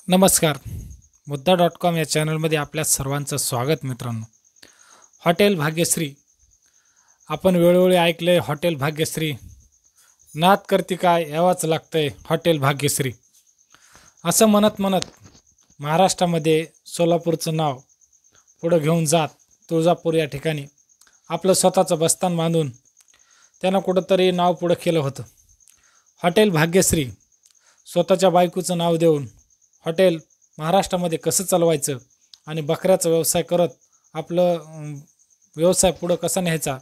नमस्कार. मुद्दा.com या चॅनलमध्ये आपल्या सर्वांचं स्वागत मित्रांनो. हॉटेल भाग्यश्री आपण वेळोवेळी ऐकले. हॉटेल भाग्यश्री नात करती काय यावंच लागतंय हॉटेल भाग्यश्री असं म्हणत म्हणत महाराष्ट्रामध्ये सोलापूरचं नाव पुढं घेऊन जात तुळजापूर या ठिकाणी आपलं स्वतःचं बस्तान बांधून त्यानं कुठंतरी नाव पुढं केलं होतं. हॉटेल भाग्यश्री स्वतःच्या बायकोचं नाव देऊन हॉटेल महाराष्ट्रामध्ये कसं चालवायचं आणि बकऱ्याचा व्यवसाय करत आपलं व्यवसाय पुढं कसा न्यायचा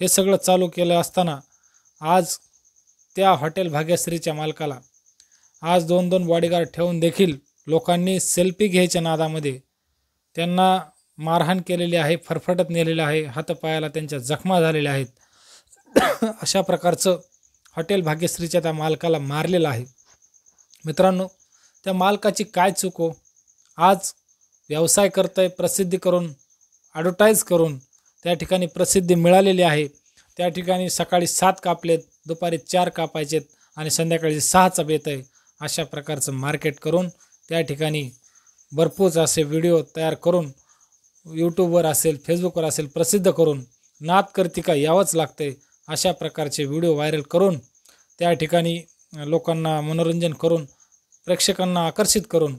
हे सगळं चालू केलं असताना आज त्या हॉटेल भाग्यश्रीच्या मालकाला आज 2-2 बॉडीगार्ड ठेवून देखील लोकांनी सेल्फी घ्यायच्या नादामध्ये त्यांना मारहाण केलेली आहे, फरफटत नेलेलं आहे, हातपायाला त्यांच्या जखमा झालेल्या आहेत. अशा प्रकारचं हॉटेल भाग्यश्रीच्या त्या मालकाला मारलेलं आहे. मित्रांनो, त्या मालकाची काय चूक हो? आज व्यवसाय करतंय, प्रसिद्धी करून ॲडव्हर्टाईज करून त्या ठिकाणी प्रसिद्धी मिळालेली आहे. त्या ठिकाणी सकाळी 7 कापलेत, दुपारी 4 कापायचेत आणि संध्याकाळी 6चा बेत आहे. अशा प्रकारचं मार्केट करून त्या ठिकाणी भरपूर असे व्हिडिओ तयार करून यूट्यूबवर असेल, फेसबुकवर असेल प्रसिद्ध करून नात करती का यावंच लागतंय अशा प्रकारचे व्हिडिओ व्हायरल करून त्या ठिकाणी लोकांना मनोरंजन करून प्रेक्षकांना आकर्षित करून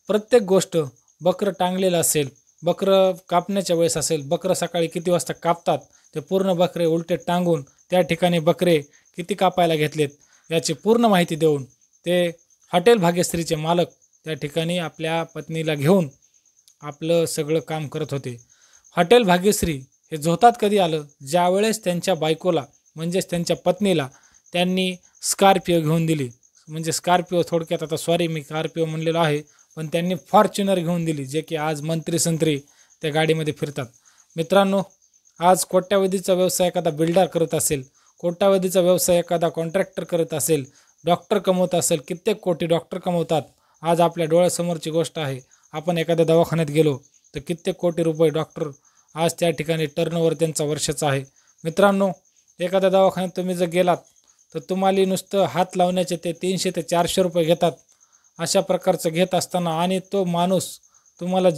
प्रत्येक गोष्ट बकरं टांगलेलं असेल, बकरं कापण्याच्या वेळेस असेल, बकरं सकाळी किती वाजता कापतात ते पूर्ण बकरे उलटे टांगून त्या ठिकाणी बकरे किती कापायला घेतलेत याची पूर्ण माहिती देऊन ते हॉटेल भाग्यश्रीचे मालक त्या ठिकाणी आपल्या पत्नीला घेऊन आपलं सगळं काम करत होते. हॉटेल भाग्यश्री हे झोतात कधी आलं? ज्यावेळेस त्यांच्या बायकोला म्हणजेच त्यांच्या पत्नीला त्यांनी स्कॉर्पिओ घेऊन दिली. म्हणजे स्कॉर्पिओ थोडक्यात, आता सॉरी मी स्कॉर्पिओ म्हणलेलो आहे, पण त्यांनी फॉर्च्युनर घेऊन दिली, जे की आज मंत्री संत्री त्या गाडीमध्ये फिरतात. मित्रांनो, आज कोट्यावधीचा व्यवसाय एखादा बिल्डर करत असेल, कोट्यावधीचा व्यवसाय एखादा कॉन्ट्रॅक्टर करत असेल, डॉक्टर कमवत असेल, कित्येक कोटी डॉक्टर कमवतात. आज आपल्या डोळ्यासमोरची गोष्ट आहे. आपण एखाद्या दवाखान्यात गेलो तर कित्येक कोटी रुपये डॉक्टर आज त्या ठिकाणी टर्नओव्हर त्यांचा वर्षाचा आहे. मित्रांनो, एखाद्या दवाखान्यात तुम्ही जर गेलात तर तुम्हाला नुसतं हात लावण्याचे ते 300 ते 400 रुपये घेतात. अशा प्रकारचं घेत असताना आणि तो माणूस तुम्हाला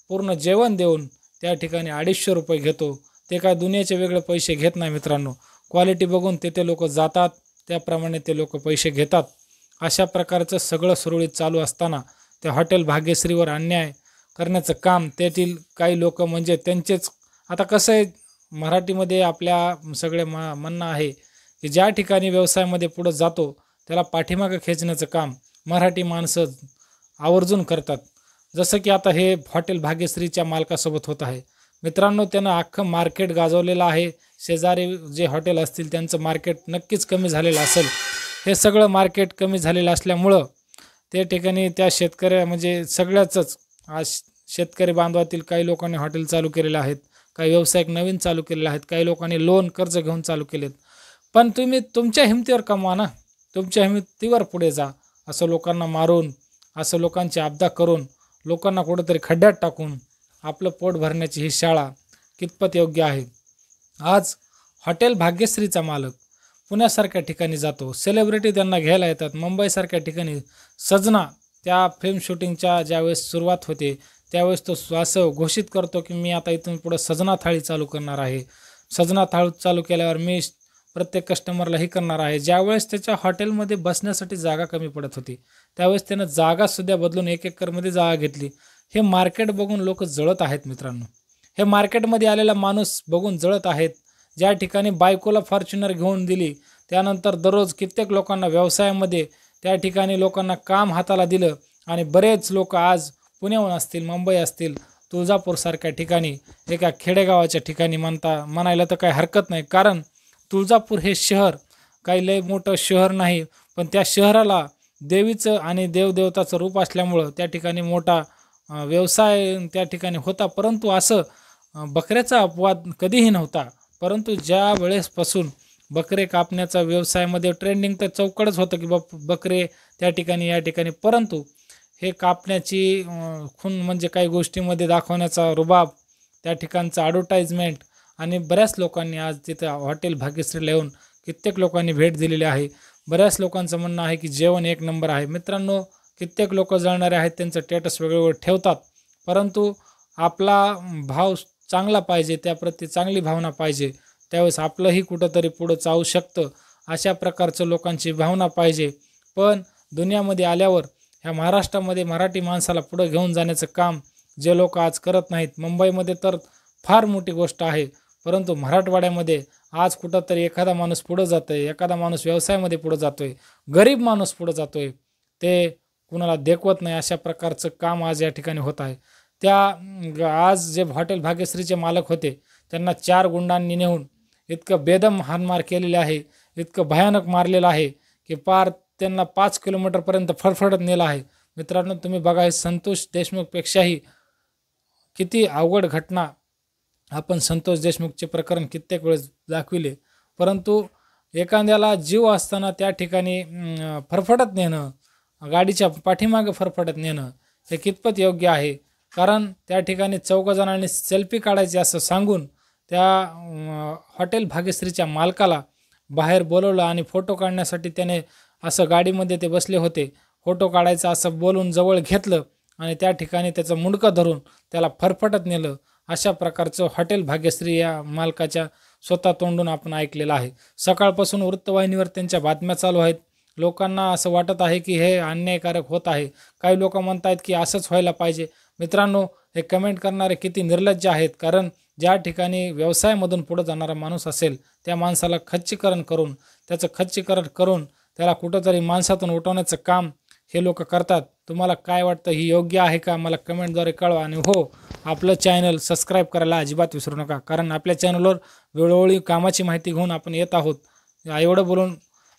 पूर्ण जेवण देऊन त्या ठिकाणी 250 रुपये घेतो. ते काय दुनियाचे वेगळे पैसे घेत नाही मित्रांनो. क्वालिटी बघून ते लोक जातात, त्याप्रमाणे ते लोक पैसे घेतात. अशा प्रकारचं सगळं सुरळीत चालू असताना त्या हॉटेल भाग्यश्रीवर अन्याय करण्याचं काम त्यातील काही लोक म्हणजे त्यांचेच. आता कसं आहे, मराठीमध्ये आपल्या सगळे म्हणणं आहे की ज्या ठिकाणी व्यवसायामध्ये पुढं जातो त्याला पाठीमागं खेचण्याचं काम मराठी माणसं आवर्जून करतात. जसं की आता हे हॉटेल भाग्यश्रीच्या मालकासोबत होत आहे. मित्रांनो, त्यानं अख्खं मार्केट गाजवलेलं आहे. शेजारी जे हॉटेल असतील त्यांचं मार्केट नक्कीच कमी झालेलं असेल. हे सगळं मार्केट कमी झालेलं असल्यामुळं त्या ठिकाणी त्या शेतकऱ्या म्हणजे सगळ्याचंच आज शेतकरी बांधवातील काही लोकांनी हॉटेल चालू केलेले आहेत, काही व्यावसायिक नवीन चालू केलेले आहेत, काही लोकांनी लोन कर्ज घेऊन चालू केलेत. पण तुम्ही तुमच्या हिमतीवर कमवा ना, तुमच्या हिमतीवर पुढे जा. असं लोकांना मारून, असं लोकांची आपदा करून, लोकांना कुठंतरी खड्ड्यात टाकून आपलं पोट भरण्याची ही शाळा कितपत योग्य आहे? आज हॉटेल भाग्यश्रीचा मालक पुण्यासारख्या ठिकाणी जातो, सेलिब्रिटी त्यांना घ्यायला येतात. मुंबईसारख्या ठिकाणी सजना त्या फिल्म शूटिंगच्या ज्यावेळेस सुरुवात होते त्यावेळेस तो असं घोषित करतो की मी आता इथून पुढं सजना थाळी चालू करणार आहे. सजना थाळी चालू केल्यावर मी प्रत्येक कस्टमरला हे करणार आहे. ज्यावेळेस त्याच्या हॉटेलमध्ये बसण्यासाठी जागा कमी पडत होती त्यावेळेस त्यानं जागासुद्धा बदलून 1 एकरमध्ये जागा घेतली. हे मार्केट बघून लोक जळत आहेत मित्रांनो. हे मार्केटमध्ये आलेला माणूस बघून जळत आहेत. ज्या ठिकाणी बायकोला फॉर्च्युनर घेऊन दिली, त्यानंतर दररोज कित्येक लोकांना व्यवसायामध्ये त्या ठिकाणी लोकांना काम हाताला दिलं आणि बरेच लोक आज पुण्याहून असतील, मुंबई असतील, तुळजापूरसारख्या ठिकाणी एका खेडेगावाच्या ठिकाणी म्हणायला तर काही हरकत नाही. कारण तुळजापूर हे शहर काही लय मोठं शहर नाही, पण त्या शहराला देवीचं आणि देवदेवताचं रूप असल्यामुळं त्या ठिकाणी मोठा व्यवसाय त्या ठिकाणी होता. परंतु असं बकऱ्याचा अपवाद कधीही नव्हता. परंतु ज्या वेळेसपासून बकरे कापण्याचा व्यवसायामध्ये ट्रेंडिंग तर चौकडच होतं की बकरे त्या ठिकाणी या ठिकाणी, परंतु हे कापण्याची खून म्हणजे काही गोष्टीमध्ये दाखवण्याचा रुबाब, त्या ठिकाणचं ॲडव्हर्टाइजमेंट आणि बऱ्याच लोकांनी आज तिथं हॉटेल भाग्यश्रीला येऊन कित्येक लोकांनी भेट दिलेली आहे. बऱ्याच लोकांचं म्हणणं आहे की जेवण 1 नंबर आहे. मित्रांनो, कित्येक लोक जळणारे आहेत, त्यांचं स्टेटस वेगवेगळे ठेवतात, परंतु आपला भाव चांगला पाहिजे, त्याप्रती चांगली भावना पाहिजे, त्यावेळेस आपलंही कुठंतरी पुढं जाऊ शकतं, अशा प्रकारचं लोकांची भावना पाहिजे. पण दुनियामध्ये आल्यावर ह्या महाराष्ट्रामध्ये मराठी माणसाला पुढं घेऊन जाण्याचं काम जे लोक आज करत नाहीत. मुंबईमध्ये तर फार मोठी गोष्ट आहे, परंतु मराठवाड्यामध्ये आज कुठंतरी एखादा माणूस पुढं जातो आहे, एखादा माणूस व्यवसायामध्ये पुढं जातो आहे, गरीब माणूस पुढं जातो आहे, ते कुणाला देखवत नाही, अशा प्रकारचं काम आज या ठिकाणी होत आहे. आज जे हॉटेल भाग्यश्रीचे मालक होते त्यांना 4 गुंडांनी नेऊन इतकं बेदम हाणमार केलेले आहे, इतकं भयानक मारलेलं आहे की पार त्यांना 5 किलोमीटरपर्यंत फडफडत नेलं आहे. मित्रांनो, तुम्ही बघा, हे संतोष देशमुखपेक्षाही किती अवघड घटना आपण संतोष देशमुखचे प्रकरण कित्येक वेळेस दाखविले, परंतु एखाद्याला जीव असताना त्या ठिकाणी फरफडत नेणं, गाडीच्या पाठीमागे फरफडत नेणं हे कितपत योग्य आहे? कारण त्या ठिकाणी 4 जणांनी सेल्फी काढायची असं सांगून त्या हॉटेल भाग्यश्रीच्या मालकाला बाहेर बोलवलं आणि फोटो काढण्यासाठी त्याने असं गाडीमध्ये ते बसले होते, फोटो काढायचं असं बोलून जवळ घेतलं आणि त्या ठिकाणी त्याचं मुंडकं धरून त्याला फरफटत नेलं. अशा प्रकारचं हॉटेल भाग्यश्री या मालकाच्या स्वतः तोंडून आपण ऐकलेलं आहे. सकाळपासून वृत्तवाहिनीवर त्यांच्या बातम्या चालू आहेत. लोकांना असं वाटत आहे की हे अन्यायकारक होत आहे. काही लोक म्हणत आहेत की असंच व्हायला पाहिजे. मित्रांनो, हे कमेंट करणारे किती निर्लज्ज आहेत, कारण ज्या ठिकाणी व्यवसायामधून पुढे जाणारा माणूस असेल त्या माणसाला खच्चीकरण करून त्याला कुठंतरी माणसातून उठवण्याचं काम हे लोक करतात. तुम्हाला काय वाटतं, ही योग्य आहे का? मला कमेंटद्वारे कळवा. आणि हो, आपलं चॅनल सबस्क्राईब करायला अजिबात विसरू नका, कारण आपल्या चॅनलवर वेळोवेळी कामाची माहिती घेऊन आपण येत आहोत. एवढं बोलून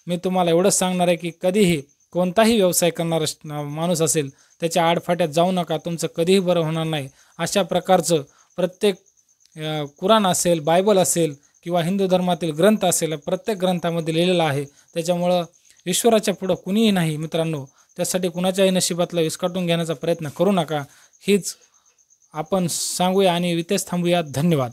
मी तुम्हाला एवढंच सांगणार आहे की कधीही कोणताही व्यवसाय करणारा माणूस असेल त्याच्या आडफाट्यात जाऊ नका, तुमचं कधीही बरं होणार नाही. अशा प्रकारचं प्रत्येक कुराण असेल, बायबल असेल किंवा हिंदू धर्मातील ग्रंथ असेल, प्रत्येक ग्रंथामध्ये लिहिलेलं आहे. त्याच्यामुळं ईश्वराच्या पुढं कुणीही नाही मित्रांनो. त्यासाठी कुणाच्याही नशिबातलं विस्कटून घेण्याचा प्रयत्न करू नका, हीच आपण सांगूया आणि इथेच थांबूया. धन्यवाद.